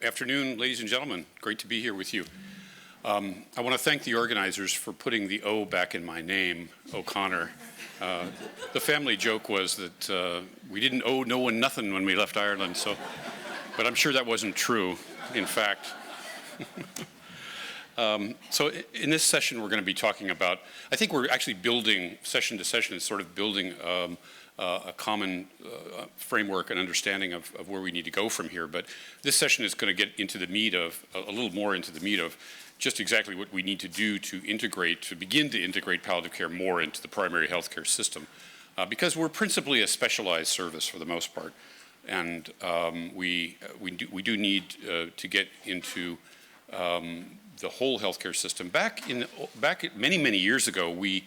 Afternoon, ladies and gentlemen. Great to be here with you. I want to thank the organizers for putting the O back in my name, O'Connor. The family joke was that we didn't owe no one nothing when we left Ireland, but I'm sure that wasn't true, in fact. So in this session, we're going to be talking about, I think we're actually building, session to session, is sort of building a common framework and understanding of where we need to go from here. But this session is going to get into the meat of, a little more into the meat of just exactly what we need to do to integrate, to begin to integrate palliative care more into the primary healthcare system. Because we're principally a specialized service for the most part. And we do need to get into the whole healthcare system. Back many years ago, we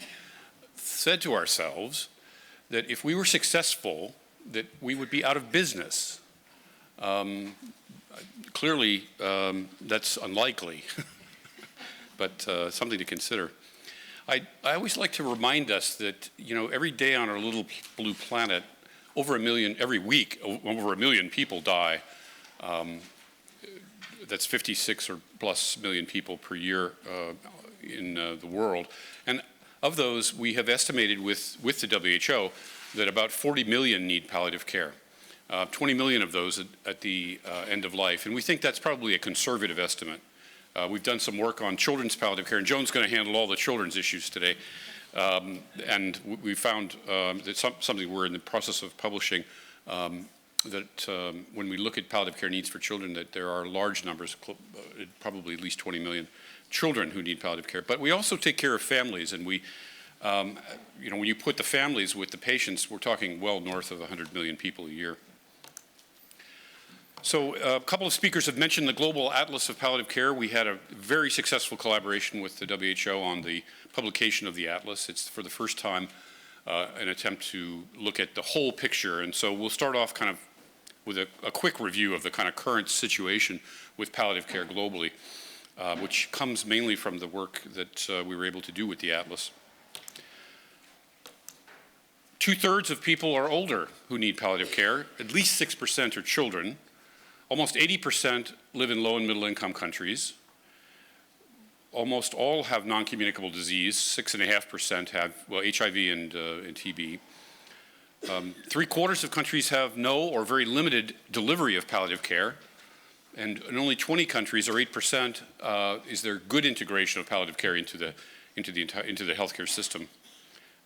said to ourselves that if we were successful, that we would be out of business. Clearly, that's unlikely, but something to consider. I always like to remind us that, you know, every day on our little blue planet, every week, over a million people die. That's 56 or plus million people per year in the world. And of those, we have estimated with the WHO that about 40 million need palliative care. 20 million of those at the end of life. And we think that's probably a conservative estimate. We've done some work on children's palliative care, and Joan's going to handle all the children's issues today. And we found that something we're in the process of publishing, that when we look at palliative care needs for children, that there are large numbers, probably at least 20 million children who need palliative care. But we also take care of families, and we, you know, when you put the families with the patients, we're talking well north of 100 million people a year. So a couple of speakers have mentioned the Global Atlas of Palliative Care. We had a very successful collaboration with the WHO on the publication of the Atlas. It's for the first time an attempt to look at the whole picture. And so we'll start off kind of with a quick review of the kind of current situation with palliative care globally, which comes mainly from the work that we were able to do with the Atlas. 2/3 of people are older who need palliative care. At least 6% are children. Almost 80% live in low and middle income countries. Almost all have non-communicable disease. 6.5% have, well, HIV and TB. 3/4 of countries have no or very limited delivery of palliative care. And in only 20 countries, or 8%, is there good integration of palliative care into the healthcare system.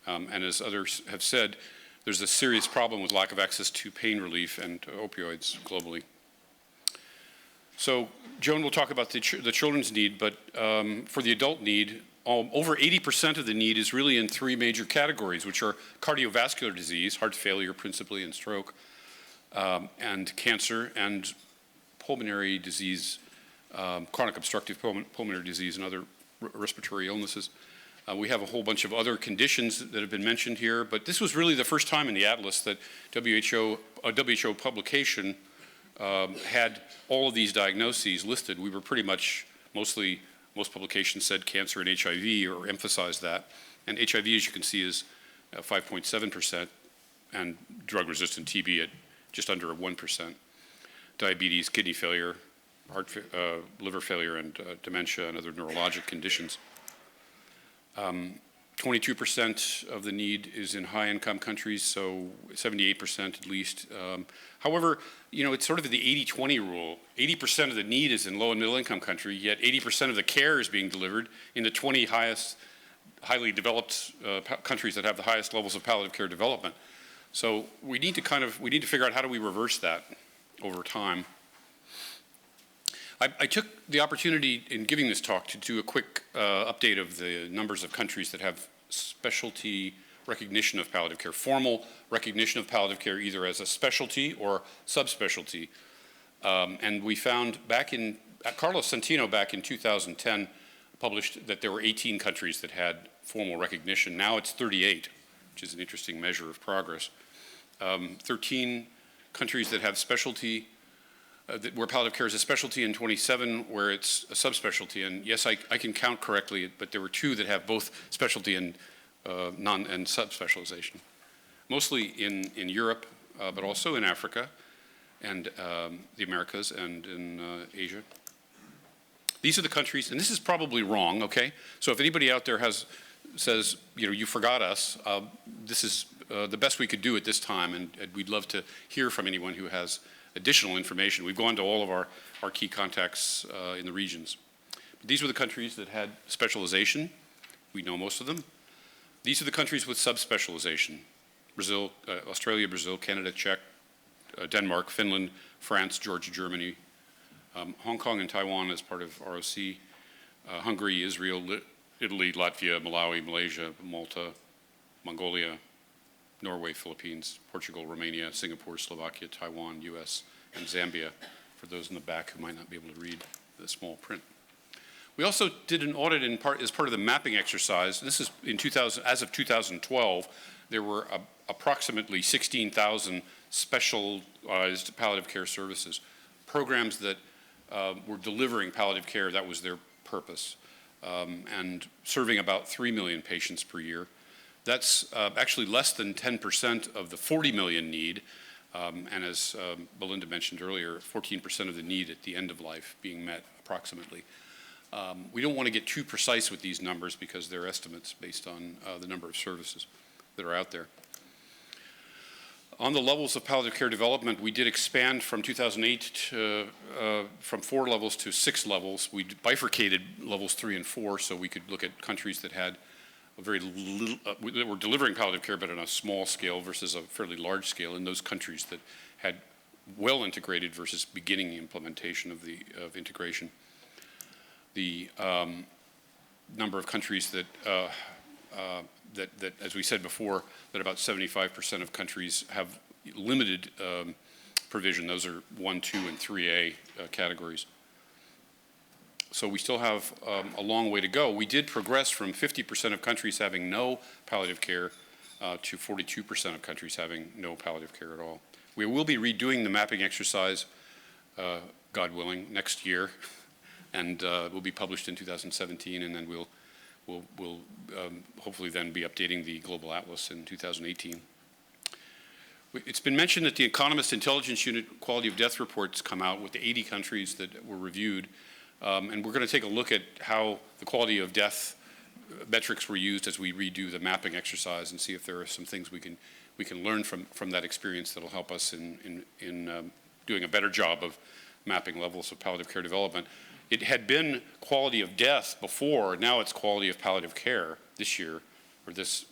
And as others have said, there's a serious problem with lack of access to pain relief and opioids globally. So Joan will talk about the children's need, but for the adult need, over 80% of the need is really in three major categories, which are cardiovascular disease, heart failure principally, and stroke, and cancer, and pulmonary disease, chronic obstructive pulmonary disease, and other respiratory illnesses. We have a whole bunch of other conditions that have been mentioned here, but this was really the first time in the Atlas that a WHO publication had all of these diagnoses listed. We were pretty much most publications said cancer and HIV or emphasized that. And HIV, as you can see, is 5.7%, and drug-resistant TB at just under 1%. Diabetes, kidney failure, liver failure, and dementia and other neurologic conditions. 22% of the need is in high-income countries, so 78% at least. However, you know, it's sort of the 80-20 rule. 80% of the need is in low and middle-income countries, yet 80% of the care is being delivered in the 20 highly developed countries that have the highest levels of palliative care development. So we need to figure out how do we reverse that over time. I took the opportunity in giving this talk to do a quick update of the numbers of countries that have specialty recognition of palliative care, formal recognition of palliative care either as a specialty or subspecialty. And we found Carlos Centino back in 2010 published that there were 18 countries that had formal recognition. Now it's 38, which is an interesting measure of progress. 13 countries that have specialty, where palliative care is a specialty, and 27 where it's a subspecialty. And yes, I can count correctly, but there were 2 that have both specialty and subspecialization. Mostly in Europe, but also in Africa, and the Americas and in Asia. These are the countries, and this is probably wrong, okay? So if anybody out there says, you know, you forgot us, this is the best we could do at this time, and we'd love to hear from anyone who has additional information. We've gone to all of our key contacts in the regions. But these were the countries that had specialization. We know most of them. These are the countries with subspecialization. Brazil, Australia, Brazil, Canada, Czech, Denmark, Finland, France, Georgia, Germany, Hong Kong and Taiwan as part of ROC, Hungary, Israel, Italy, Latvia, Malawi, Malaysia, Malta, Mongolia, Norway, Philippines, Portugal, Romania, Singapore, Slovakia, Taiwan, US, and Zambia, for those in the back who might not be able to read the small print. We also did an audit as part of the mapping exercise. This is in 2000, as of 2012, there were approximately 16,000 specialized palliative care services, programs that were delivering palliative care. That was their purpose, and serving about 3 million patients per year. That's actually less than 10% of the 40 million need, and as Belinda mentioned earlier, 14% of the need at the end of life being met approximately. We don't want to get too precise with these numbers because they're estimates based on the number of services that are out there. On the levels of palliative care development, we did expand from 2008 to, from 4 levels to 6 levels. We bifurcated levels 3 and 4 so we could look at countries that had a very little, that were delivering palliative care but on a small scale versus a fairly large scale, in those countries that had well integrated versus beginning the implementation of integration. The number of countries that as we said before, that about 75% of countries have limited provision. Those are 1, 2, and 3A categories. So we still have a long way to go. We did progress from 50% of countries having no palliative care to 42% of countries having no palliative care at all. We will be redoing the mapping exercise, God willing, next year, and will be published in 2017, and then we'll hopefully then be updating the Global Atlas in 2018. It's been mentioned that the Economist Intelligence Unit quality of death reports come out with the 80 countries that were reviewed, and we're going to take a look at how the quality of death metrics were used as we redo the mapping exercise and see if there are some things we can learn from that experience that will help us in doing a better job of mapping levels of palliative care development. It had been quality of death before, now it's quality of palliative care this year, or this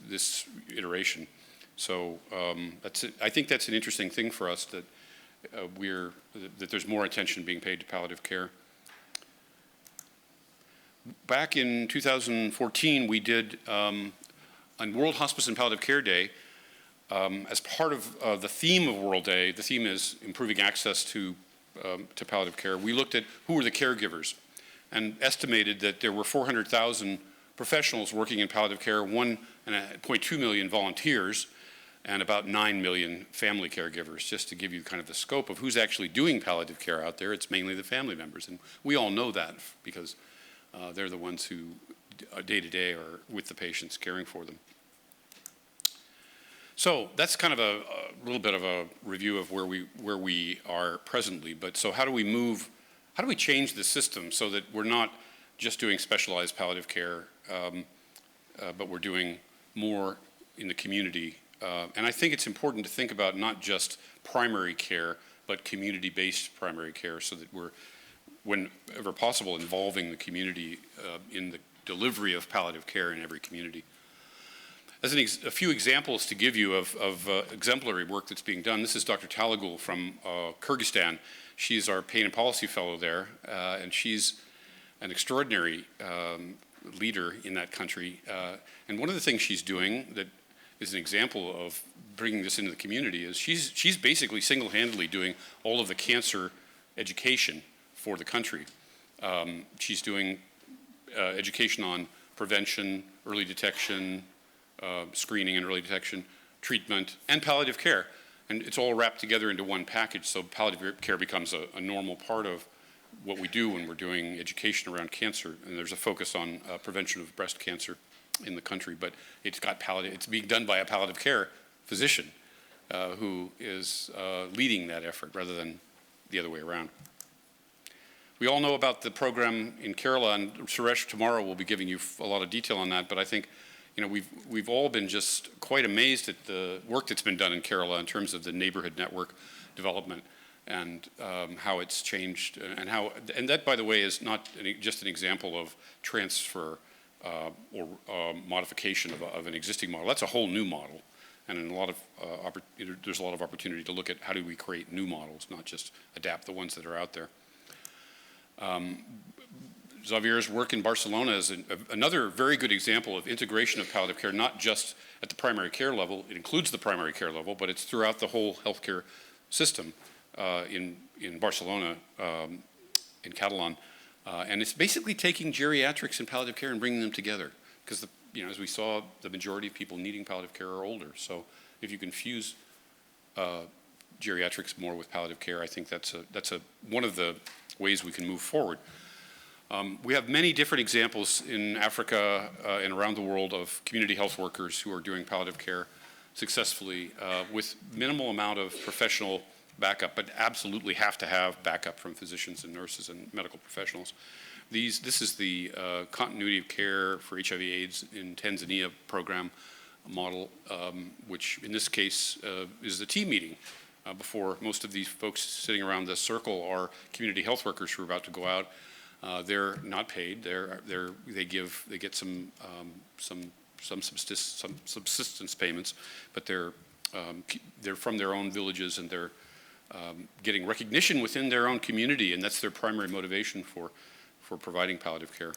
iteration. So I think that's an interesting thing for us, that that there's more attention being paid to palliative care. Back in 2014, we did, on World Hospice and Palliative Care Day, as part of the theme of World Day, the theme is improving access to palliative care. We looked at who were the caregivers and estimated that there were 400,000 professionals working in palliative care, 1.2 million volunteers, and about 9 million family caregivers. Just to give you kind of the scope of who's actually doing palliative care out there, it's mainly the family members. And we all know that because they're the ones who day to day are with the patients caring for them. So that's kind of a little bit of a review of where we are presently. But so how do we change the system so that we're not just doing specialized palliative care, but we're doing more in the community? And I think it's important to think about not just primary care, but community-based primary care, so that we're, whenever possible, involving the community in the delivery of palliative care in every community. As a few examples to give you of exemplary work that's being done, this is Dr. Talagul from Kyrgyzstan. She's our pain and policy fellow there, and she's an extraordinary leader in that country. And one of the things she's doing that is an example of bringing this into the community is she's basically single-handedly doing all of the cancer education for the country. She's doing education on prevention, early detection, screening and early detection, treatment, and palliative care. And it's all wrapped together into one package, so palliative care becomes a normal part of what we do when we're doing education around cancer. And there's a focus on prevention of breast cancer in the country, but it's being done by a palliative care physician who is leading that effort rather than the other way around. We all know about the program in Kerala, and Suresh tomorrow will be giving you a lot of detail on that, but I think we've all been just quite amazed at the work that's been done in Kerala in terms of the neighborhood network development and how it's changed, and that, by the way, is not just an example of transfer or modification of an existing model. That's a whole new model, and in a lot of there's a lot of opportunity to look at how do we create new models, not just adapt the ones that are out there. Xavier's work in Barcelona is another very good example of integration of palliative care, not just at the primary care level. It includes the primary care level, but it's throughout the whole healthcare system in Barcelona, in Catalan. And it's basically taking geriatrics and palliative care and bringing them together. Because, as we saw, the majority of people needing palliative care are older. So if you can fuse geriatrics more with palliative care, I think that's one of the ways we can move forward. We have many different examples in Africa and around the world of community health workers who are doing palliative care successfully with minimal amount of professional backup, but absolutely have to have backup from physicians and nurses and medical professionals. This is the continuity of care for HIV/AIDS in Tanzania program model, which in this case is the team meeting. Before most of these folks sitting around the circle are community health workers who are about to go out. They're not paid. They get some subsistence payments, but they're from their own villages, and they're getting recognition within their own community, and that's their primary motivation for providing palliative care.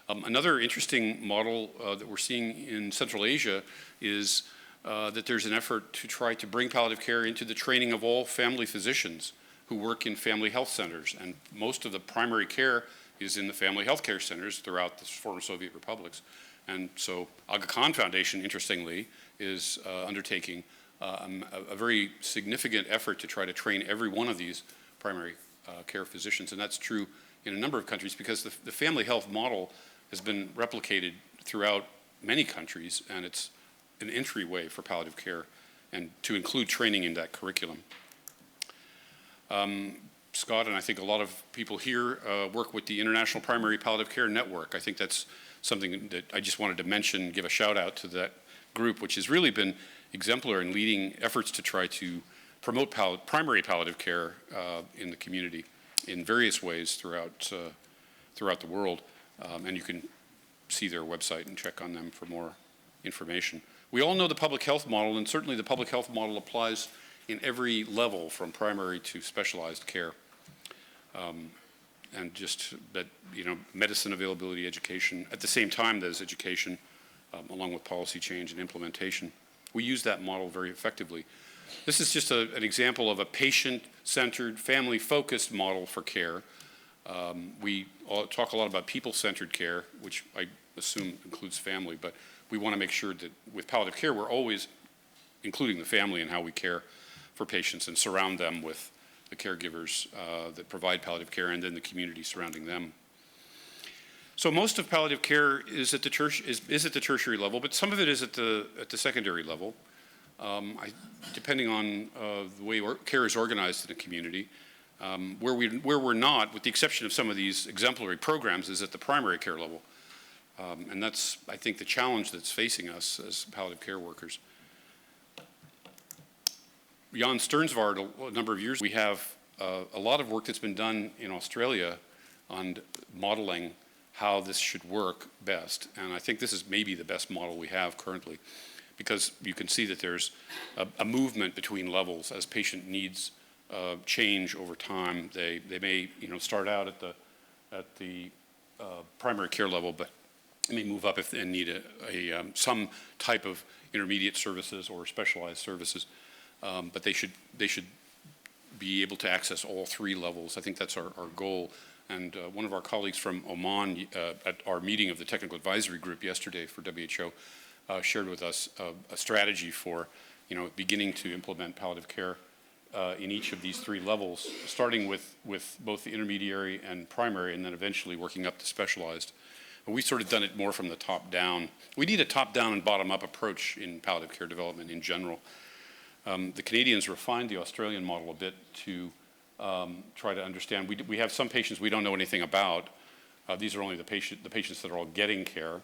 Another interesting model that we're seeing in Central Asia is that there's an effort to try to bring palliative care into the training of all family physicians who work in family health centers. And most of the primary care is in the family health care centers throughout the former Soviet republics. And so Aga Khan Foundation, interestingly, is undertaking a very significant effort to try to train every one of these primary care physicians. And that's true in a number of countries because the family health model has been replicated throughout many countries, and it's an entryway for palliative care and to include training in that curriculum. Scott and I think a lot of people here work with the International Primary Palliative Care Network. I think that's something that I just wanted to mention, give a shout out to that group, which has really been exemplar in leading efforts to try to promote primary palliative care in the community in various ways throughout the world. And you can see their website and check on them for more information. We all know the public health model, and certainly the public health model applies in every level from primary to specialized care. And just that, medicine availability, education, at the same time there's education, along with policy change and implementation. We use that model very effectively. This is just an example of a patient-centered, family-focused model for care. We talk a lot about people-centered care, which I assume includes family, but we want to make sure that with palliative care, we're always including the family in how we care for patients and surround them with the caregivers that provide palliative care and then the community surrounding them. So most of palliative care is at the tertiary level, but some of it is at the secondary level. Depending on the way care is organized in a community, where we're not, with the exception of some of these exemplary programs, is at the primary care level. And that's, I think, the challenge that's facing us as palliative care workers. Jan Sternsvard, a number of years, we have a lot of work that's been done in Australia on modeling how this should work best. And I think this is maybe the best model we have currently, because you can see that there's a movement between levels as patient needs change over time. They may start out at the primary care level, but they may move up if they need some type of intermediate services or specialized services. But they should be able to access all three levels. I think that's our goal. And one of our colleagues from Oman at our meeting of the Technical Advisory Group yesterday for WHO shared with us a strategy for beginning to implement palliative care in each of these three levels, starting with both the intermediary and primary, and then eventually working up to specialized. And we've sort of done it more from the top down. We need a top down and bottom up approach in palliative care development in general. The Canadians refined the Australian model a bit to try to understand. We have some patients we don't know anything about. These are only the patients that are all getting care.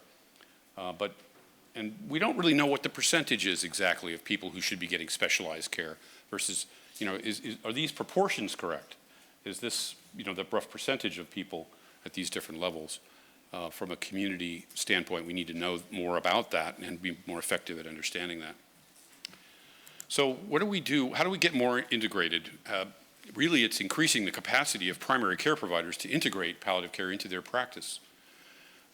And we don't really know what the percentage is exactly of people who should be getting specialized care versus, are these proportions correct? Is this, the rough percentage of people at these different levels? From a community standpoint, we need to know more about that and be more effective at understanding that. So what do we do? How do we get more integrated? Really, it's increasing the capacity of primary care providers to integrate palliative care into their practice.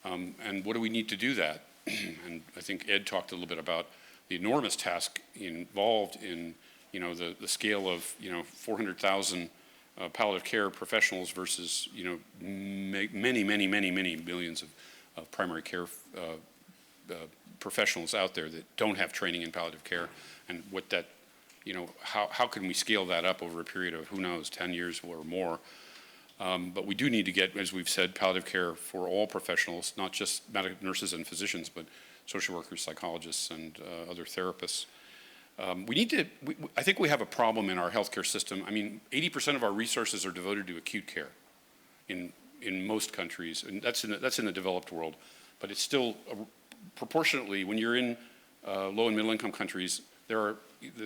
And what do we need to do that? And I think Ed talked a little bit about the enormous task involved in, the scale of, 400,000 palliative care professionals versus, many millions of primary care professionals out there that don't have training in palliative care, and what that, how can we scale that up over a period of, who knows, 10 years or more. But we do need to get, as we've said, palliative care for all professionals, not just nurses and physicians, but social workers, psychologists, and other therapists. I think we have a problem in our healthcare system. I mean, 80% of our resources are devoted to acute care in most countries, and that's in the developed world. But it's still, proportionately, when you're in low and middle income countries, the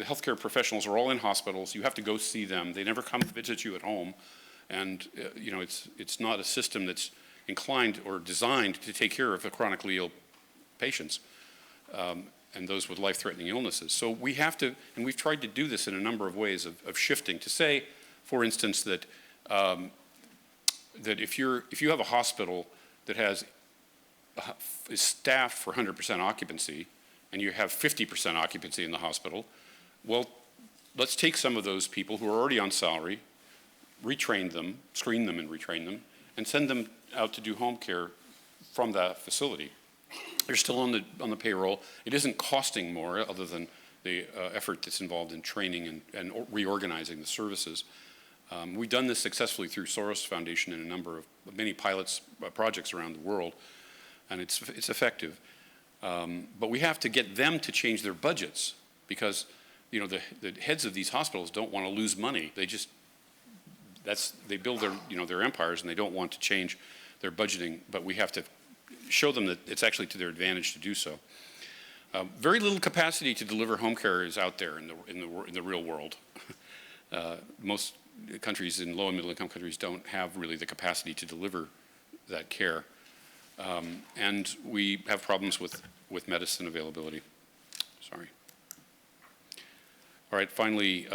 healthcare professionals are all in hospitals. You have to go see them. They never come visit you at home. And it's not a system that's inclined or designed to take care of the chronically ill patients and those with life-threatening illnesses. So we have to, and we've tried to do this in a number of ways of shifting to say, for instance, that that if you have a hospital that is staffed for 100% occupancy, and you have 50% occupancy in the hospital, well, let's take some of those people who are already on salary, retrain them, screen them and retrain them, and send them out to do home care from that facility. They're still on the payroll. It isn't costing more other than the effort that's involved in training and reorganizing the services. We've done this successfully through Soros Foundation in many pilots projects around the world, and it's effective. But we have to get them to change their budgets because the heads of these hospitals don't want to lose money. They build their empires, and they don't want to change their budgeting, but we have to show them that it's actually to their advantage to do so. Very little capacity to deliver home care is out there in the real world. Most countries in low and middle income countries don't have really the capacity to deliver that care. And we have problems with medicine availability. Sorry. All right, finally,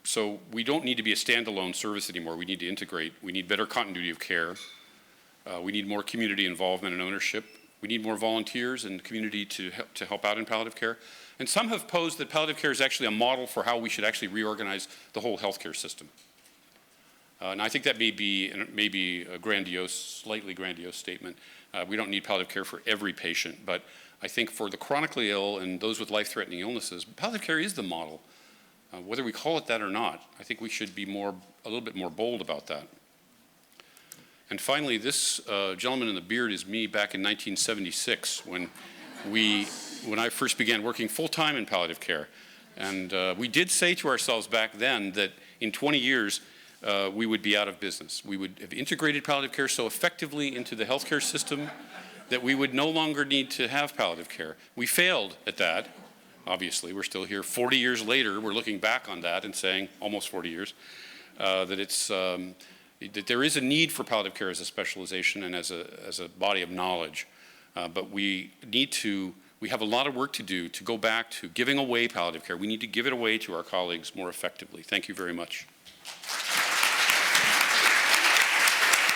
so we don't need to be a standalone service anymore. We need to integrate. We need better continuity of care. We need more community involvement and ownership. We need more volunteers and community to help out in palliative care. And some have posed that palliative care is actually a model for how we should actually reorganize the whole healthcare system. And I think that may be a grandiose, slightly grandiose statement. We don't need palliative care for every patient, but I think for the chronically ill and those with life-threatening illnesses, palliative care is the model. Whether we call it that or not, I think we should be a little bit more bold about that. And finally, this gentleman in the beard is me back in 1976 when I first began working full-time in palliative care. And we did say to ourselves back then that in 20 years, we would be out of business. We would have integrated palliative care so effectively into the healthcare system that we would no longer need to have palliative care. We failed at that. Obviously, we're still here. 40 years later, we're looking back on that and saying, almost 40 years, that there is a need for palliative care as a specialization and as a body of knowledge. But we have a lot of work to do to go back to giving away palliative care. We need to give it away to our colleagues more effectively. Thank you very much.